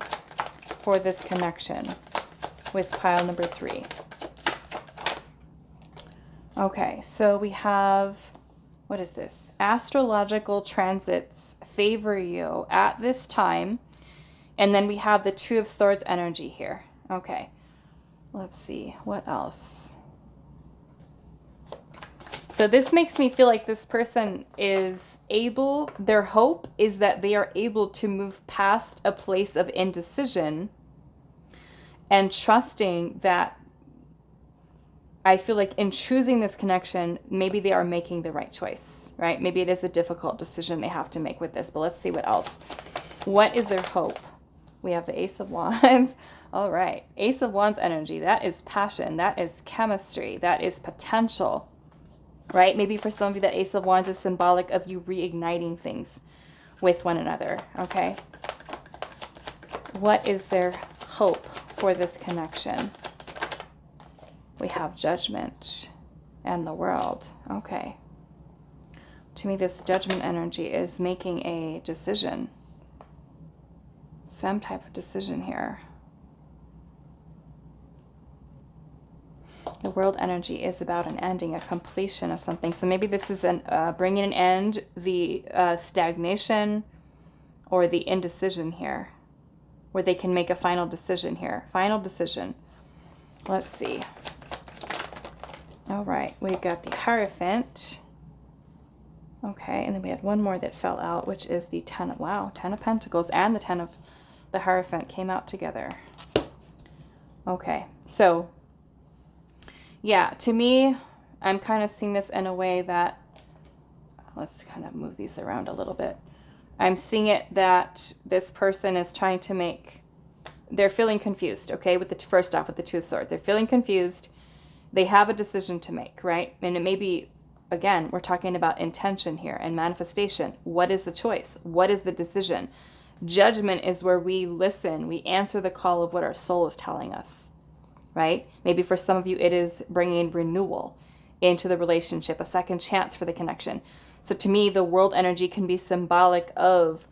for this connection with pile number 3? Okay, so we have, what is this? Astrological transits favor you at this time. And then we have the 2 of Swords energy here. Okay, let's see, what else? So this makes me feel like this person is able, their hope is that they are able to move past a place of indecision and trusting that, I feel like in choosing this connection, maybe they are making the right choice, right? Maybe it is a difficult decision they have to make with this, but let's see what else. What is their hope? We have the Ace of Wands. All right. Ace of Wands energy. That is passion. That is chemistry. That is potential, right? Maybe for some of you, that Ace of Wands is symbolic of you reigniting things with one another, okay? What is their hope for this connection? We have Judgment and the World. Okay. To me, this Judgment energy is making a decision. Some type of decision here. The World energy is about an ending, a completion of something. So maybe this is bringing an end, the stagnation or the indecision here, where they can make a final decision here. Final decision. Let's see. All right, we've got the Hierophant. Okay, and then we had one more that fell out, which is the 10 of, wow, 10 of Pentacles and the 10 of the Hierophant came out together. Okay, so yeah, to me, I'm kind of seeing this in a way that let's kind of move these around a little bit. I'm seeing it that this person is trying to make, they're feeling confused, okay? With the, first off, with the Two of Swords, they're feeling confused. They have a decision to make, right? And it may be, again, we're talking about intention here and manifestation. What is the choice? What is the decision? Judgment is where we listen, we answer the call of what our soul is telling us, right? Maybe for some of you, it is bringing renewal into the relationship, a second chance for the connection. So to me, the world energy can be symbolic of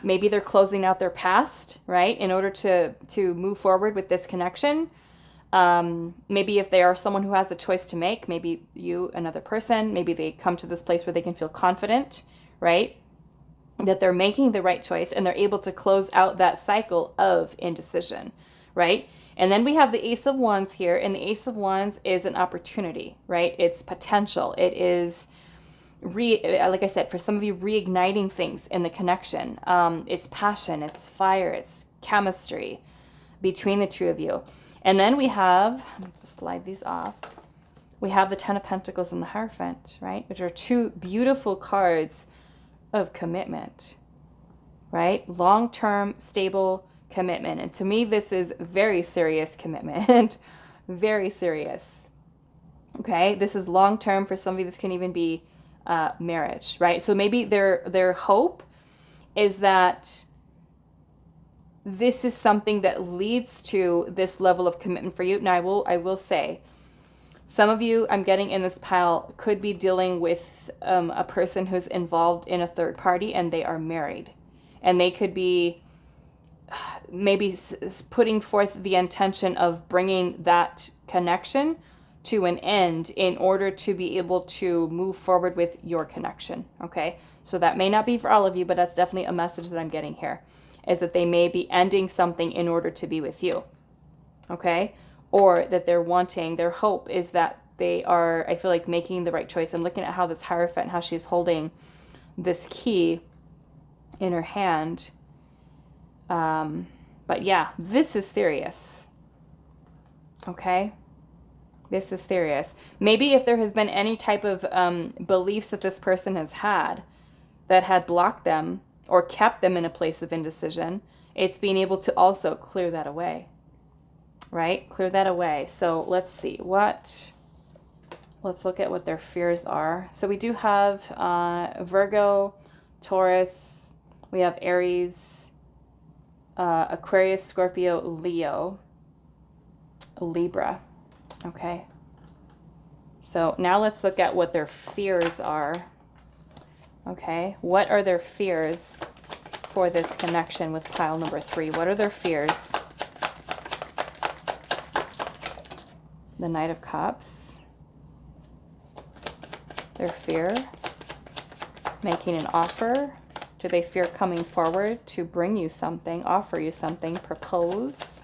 maybe they're closing out their past, right? In order to move forward with this connection. Maybe if they are someone who has the choice to make, maybe you, another person, maybe they come to this place where they can feel confident, right? That they're making the right choice and they're able to close out that cycle of indecision, right? And then we have the Ace of Wands here, and the Ace of Wands is an opportunity, right? It's potential. It is, like I said, for some of you, reigniting things in the connection. It's passion, it's fire, it's chemistry between the two of you. And then we have, let me slide these off. We have the Ten of Pentacles and the Hierophant, right? Which are two beautiful cards of commitment, right? Long-term, stable commitment. And to me, this is very serious commitment. Very serious. Okay? This is long-term. For some of you, this can even be marriage, right? So maybe their hope is that this is something that leads to this level of commitment for you. Now, I will say, some of you I'm getting in this pile could be dealing with a person who's involved in a third party and they are married. And they could be maybe putting forth the intention of bringing that connection to an end in order to be able to move forward with your connection, okay? So that may not be for all of you, but that's definitely a message that I'm getting here, is that they may be ending something in order to be with you, okay? Or that they're wanting, their hope is that they are, I feel like, making the right choice. I'm looking at how this Hierophant, how she's holding this key in her hand. But yeah, this is serious, okay? This is serious. Maybe if there has been any type of beliefs that this person has had that had blocked them or kept them in a place of indecision, it's being able to also clear that away, right? Clear that away. So let's see let's look at what their fears are. So we do have Virgo, Taurus, we have Aries, Aquarius, Scorpio, Leo, Libra. Okay. So now let's look at what their fears are. Okay. What are their fears for this connection with pile number 3? What are their fears? The Knight of Cups. Their fear. Making an offer. Do they fear coming forward to bring you something, offer you something, propose?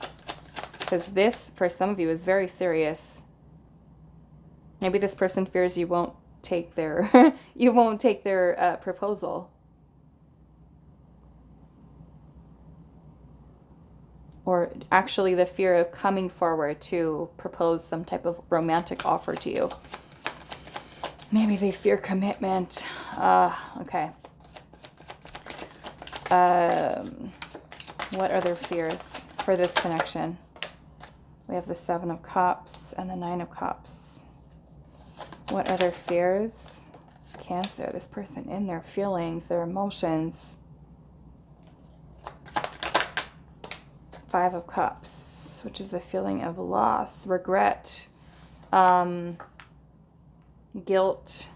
Because this, for some of you, is very serious. Maybe this person fears you won't take their proposal. Or actually the fear of coming forward to propose some type of romantic offer to you. Maybe they fear commitment. Okay. What are their fears for this connection? We have the Seven of Cups and the Nine of Cups. What are their fears? Cancer, this person in their feelings, their emotions. Five of Cups, which is the feeling of loss, regret, guilt.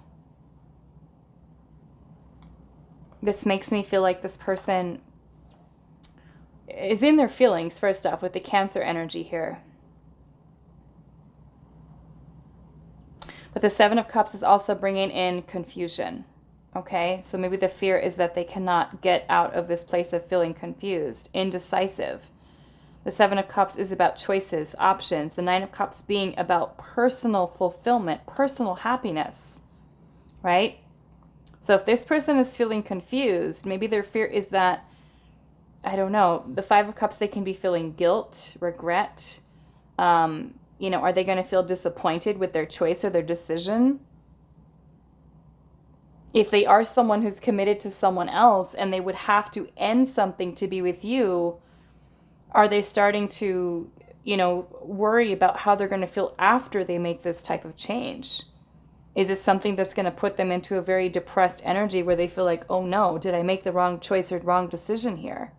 This makes me feel like this person is in their feelings, first off, with the Cancer energy here. But the Seven of Cups is also bringing in confusion, okay? So maybe the fear is that they cannot get out of this place of feeling confused, indecisive. The Seven of Cups is about choices, options. The Nine of Cups being about personal fulfillment, personal happiness, right? So if this person is feeling confused, maybe their fear is that, I don't know, the Five of Cups, they can be feeling guilt, regret. You know, are they going to feel disappointed with their choice or their decision? if they are someone who's committed to someone else and they would have to end something to be with you, are they starting to, worry about how they're going to feel after they make this type of change? Is it something that's going to put them into a very depressed energy where they feel like, oh no, did I make the wrong choice or wrong decision here?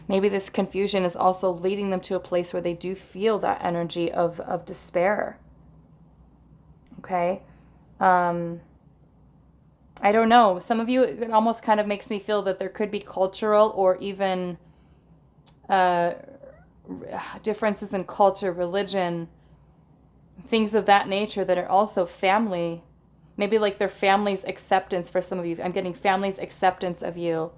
Maybe this confusion is also leading them to a place where they do feel that energy of despair. Okay? I don't know. Some of you, it almost kind of makes me feel that there could be cultural or even differences in culture, religion, things of that nature that are also family. Maybe like their family's acceptance for some of you. I'm getting family's acceptance of you.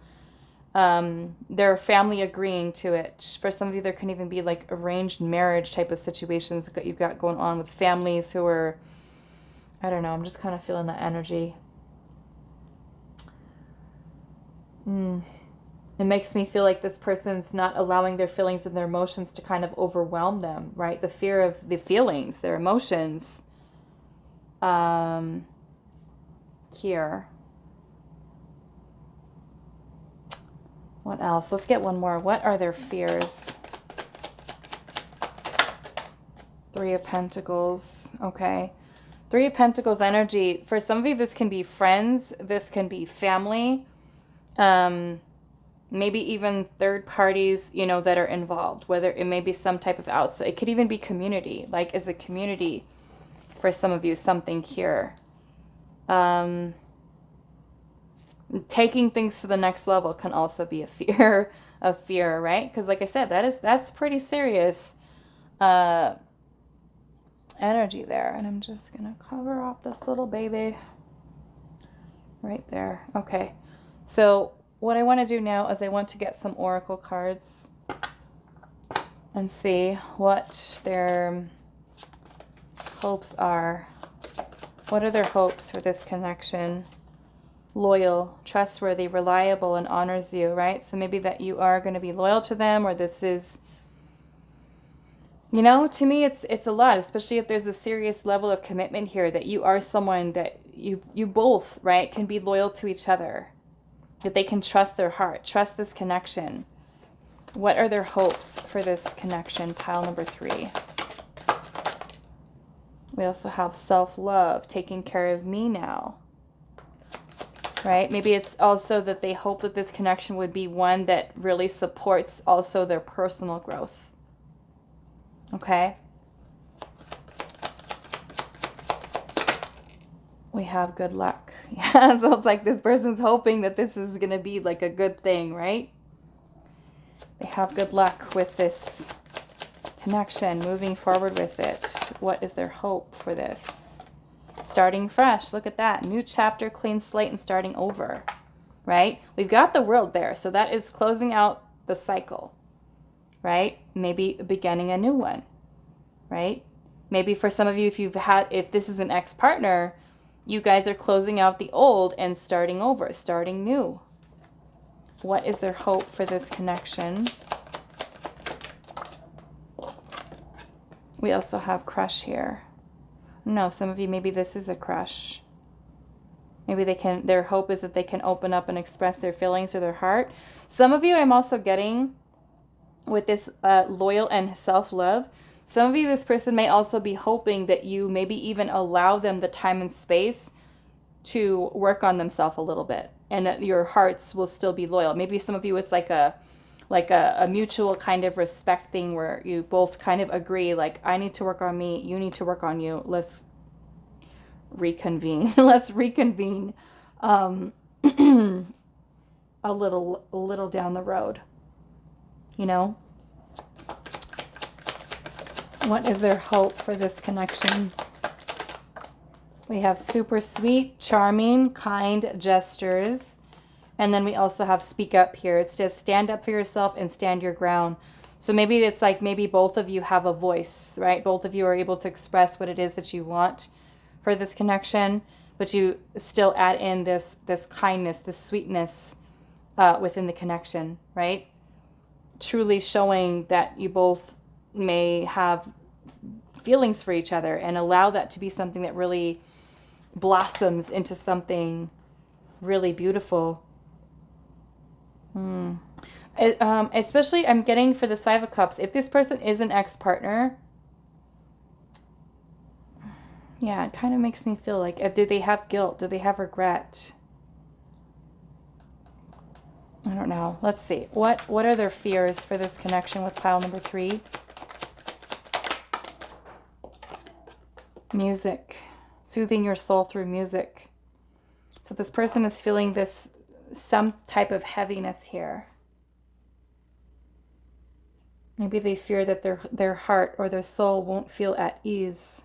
Their family agreeing to it. For some of you, there can even be like arranged marriage type of situations that you've got going on with families who are, I don't know, I'm just kind of feeling that energy. It makes me feel like this person's not allowing their feelings and their emotions to kind of overwhelm them, right? The fear of the feelings, their emotions. Here. What else? Let's get one more. What are their fears? Three of Pentacles. Okay. Three of Pentacles energy. For some of you, this can be friends. This can be family. Maybe even third parties, that are involved. Whether it may be some type of outside. It could even be community. Like, is a community for some of you something here? Taking things to the next level can also be a fear of fear, right? Because like I said, that's pretty serious energy there. And I'm just gonna cover up this little baby right there. Okay, so what I want to do now is I want to get some oracle cards and see what their hopes are. What are their hopes for this connection? Loyal, trustworthy, reliable, and honors you, right? So maybe that you are going to be loyal to them, or this is, to me it's a lot, especially if there's a serious level of commitment here, that you are someone that you both, right, can be loyal to each other, that they can trust their heart, trust this connection. What are their hopes for this connection? Pile number 3. We also have self-love, taking care of me now. Right? Maybe it's also that they hope that this connection would be one that really supports also their personal growth. Okay? We have good luck. Yeah, so it's like this person's hoping that this is going to be like a good thing, right? They have good luck with this connection, moving forward with it. What is their hope for this? Starting fresh. Look at that. New chapter, clean slate, and starting over. Right? We've got the world there. So that is closing out the cycle. Right? Maybe beginning a new one. Right? Maybe for some of you, if this is an ex-partner, you guys are closing out the old and starting over, starting new. What is their hope for this connection? We also have crush here. No, some of you, maybe this is a crush. Maybe their hope is that they can open up and express their feelings or their heart. Some of you, I'm also getting with this loyal and self-love. Some of you, this person may also be hoping that you maybe even allow them the time and space to work on themselves a little bit, and that your hearts will still be loyal. Maybe some of you, it's like a mutual kind of respect thing where you both kind of agree, like, I need to work on me, you need to work on you. Let's reconvene. Let's reconvene a little down the road. What is their hope for this connection? We have super sweet, charming, kind gestures. And then we also have speak up here. It says stand up for yourself and stand your ground. So maybe it's like maybe both of you have a voice, right? Both of you are able to express what it is that you want for this connection, but you still add in this kindness, this sweetness within the connection, right? Truly showing that you both may have feelings for each other and allow that to be something that really blossoms into something really beautiful. Especially I'm getting for this Five of Cups, if this person is an ex-partner, yeah, it kind of makes me feel like, do they have guilt? Do they have regret? I don't know. Let's see. What are their fears for this connection with pile number 3? Music. Soothing your soul through music. So this person is feeling this, some type of heaviness here. Maybe they fear that their heart or their soul won't feel at ease.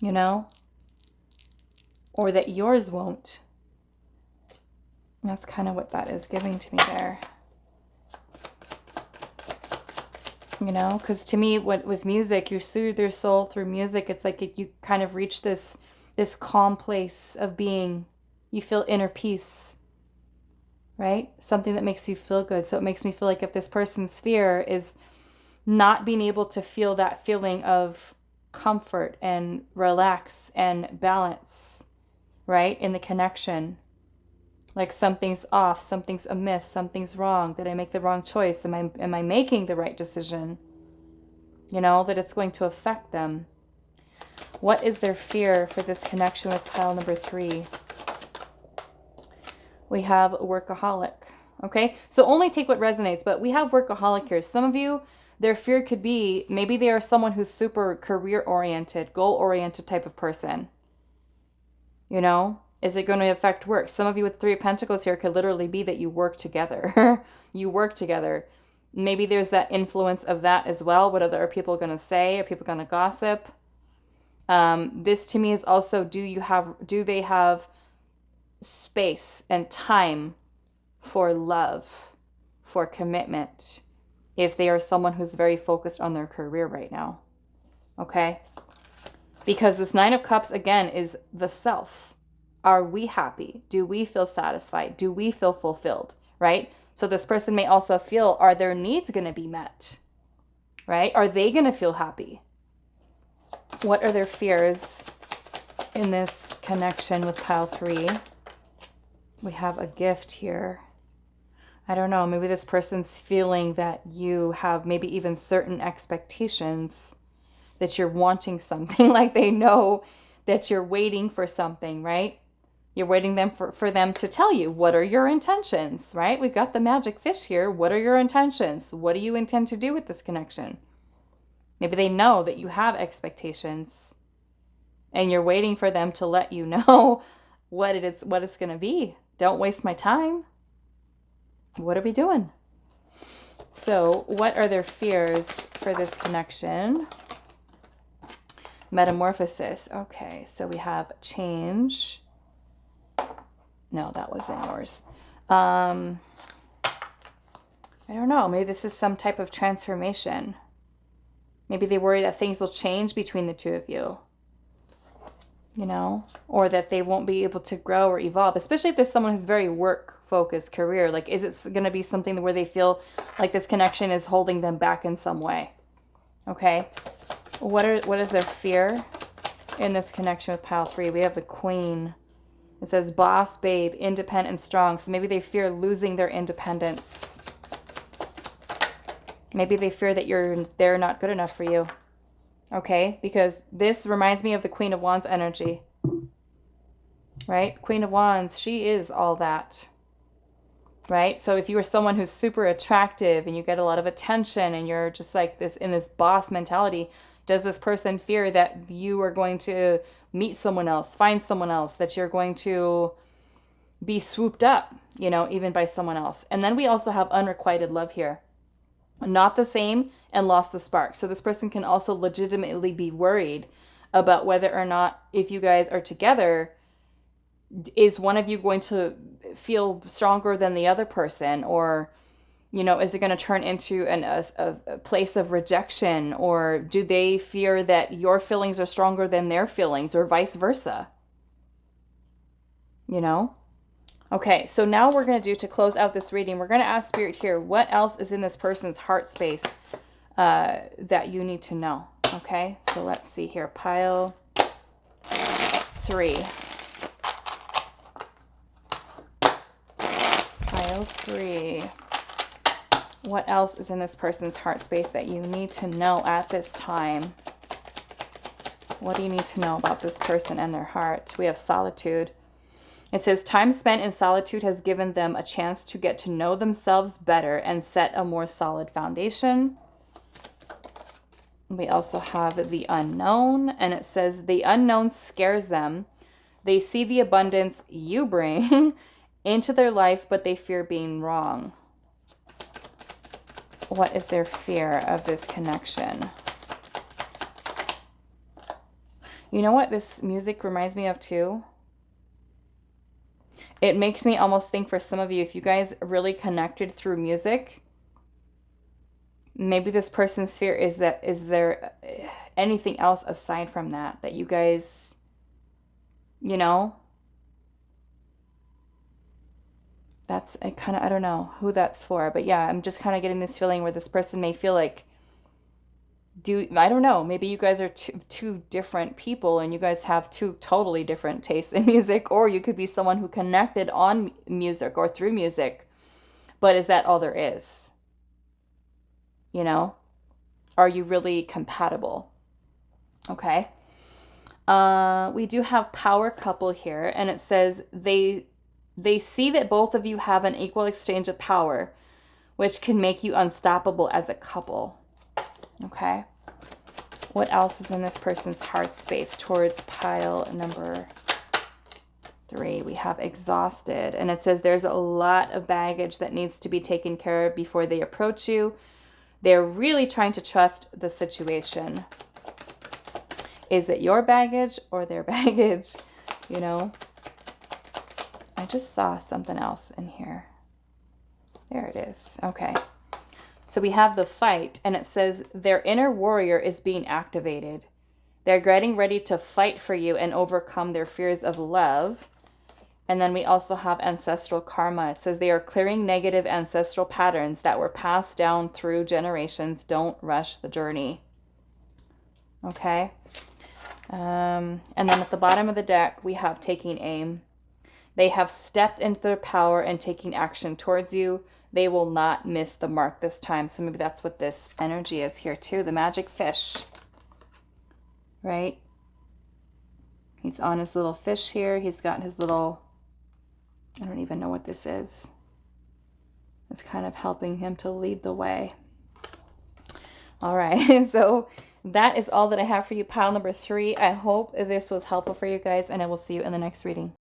You know? Or that yours won't. That's kind of what that is giving to me there. You know, because to me, with music, you soothe your soul through music. It's like you kind of reach this calm place of being. You feel inner peace, right? Something that makes you feel good. So it makes me feel like if this person's fear is not being able to feel that feeling of comfort and relax and balance, right, in the connection. Like something's off, something's amiss, something's wrong. Did I make the wrong choice? Am I making the right decision? You know, that it's going to affect them. What is their fear for this connection with pile number 3? We have workaholic. Okay, so only take what resonates, but we have workaholic here. Some of you, their fear could be, maybe they are someone who's super career-oriented, goal-oriented type of person. You know? Is it going to affect work? Some of you with 3 of Pentacles here could literally be that you work together. You work together. Maybe there's that influence of that as well. What are people going to say? Are people going to gossip? This to me is also, do they have space and time for love, for commitment, if they are someone who's very focused on their career right now? Okay? Because this 9 of Cups, again, is the self. Are we happy? Do we feel satisfied? Do we feel fulfilled? Right? So this person may also feel, are their needs going to be met? Right? Are they going to feel happy? What are their fears in this connection with pile 3? We have a gift here. I don't know. Maybe this person's feeling that you have maybe even certain expectations, that you're wanting something, like they know that you're waiting for something, right? You're waiting for them to tell you, what are your intentions, right? We've got the magic fish here. What are your intentions? What do you intend to do with this connection? Maybe they know that you have expectations and you're waiting for them to let you know what it's going to be. Don't waste my time. What are we doing? So what are their fears for this connection? Metamorphosis. Okay, so we have change. No, that wasn't yours. I don't know. Maybe this is some type of transformation. Maybe they worry that things will change between the two of you. You know? Or that they won't be able to grow or evolve. Especially if there's someone who's very work-focused career. Like, is it going to be something where they feel like this connection is holding them back in some way? Okay. What is their fear in this connection with pile 3? We have the Queen. It says boss, babe, independent and strong. So maybe they fear losing their independence. Maybe they fear that they're not good enough for you. Okay? Because this reminds me of the Queen of Wands energy. Right? Queen of Wands, she is all that. Right? So if you are someone who's super attractive and you get a lot of attention and you're just like this in this boss mentality, does this person fear that you are going to meet someone else, find someone else, that you're going to be swooped up, you know, even by someone else? And then we also have unrequited love here. Not the same and lost the spark. So this person can also legitimately be worried about whether or not, if you guys are together, is one of you going to feel stronger than the other person? Or, you know, is it going to turn into a place of rejection? Or do they fear that your feelings are stronger than their feelings, or vice versa? You know? Okay, so now we're going to do, to close out this reading, we're going to ask Spirit here, what else is in this person's heart space that you need to know. Okay, so let's see here. Pile 3. Pile 3. What else is in this person's heart space that you need to know at this time? What do you need to know about this person and their heart? We have solitude. It says, time spent in solitude has given them a chance to get to know themselves better and set a more solid foundation. We also have the unknown, and it says, the unknown scares them. They see the abundance you bring into their life, but they fear being wrong. What is their fear of this connection? You know what this music reminds me of too? It makes me almost think for some of you, if you guys really connected through music, maybe this person's fear is that, is there anything else aside from that, that you guys, you know, that's I don't know who that's for, but yeah, I'm just kind of getting this feeling where this person may feel like, I don't know, maybe you guys are two different people and you guys have two totally different tastes in music, or you could be someone who connected on music or through music, but is that all there is? You know, are you really compatible? Okay. We do have power couple here, and it says they see that both of you have an equal exchange of power, which can make you unstoppable as a couple. Okay. What else is in this person's heart space towards pile number 3? We have exhausted, and it says there's a lot of baggage that needs to be taken care of before they approach you. They're really trying to trust the situation. Is it your baggage or their baggage? You know, I just saw something else in here. There it is. Okay. So we have the fight, and it says their inner warrior is being activated. They're getting ready to fight for you and overcome their fears of love. And then we also have ancestral karma. It says they are clearing negative ancestral patterns that were passed down through generations. Don't rush the journey. Okay. And then at the bottom of the deck, we have taking aim. They have stepped into their power and taking action towards you. They will not miss the mark this time. So maybe that's what this energy is here too. The magic fish, right? He's on his little fish here. He's got his little, I don't even know what this is. It's kind of helping him to lead the way. All right. So that is all that I have for you, pile number 3. I hope this was helpful for you guys, and I will see you in the next reading.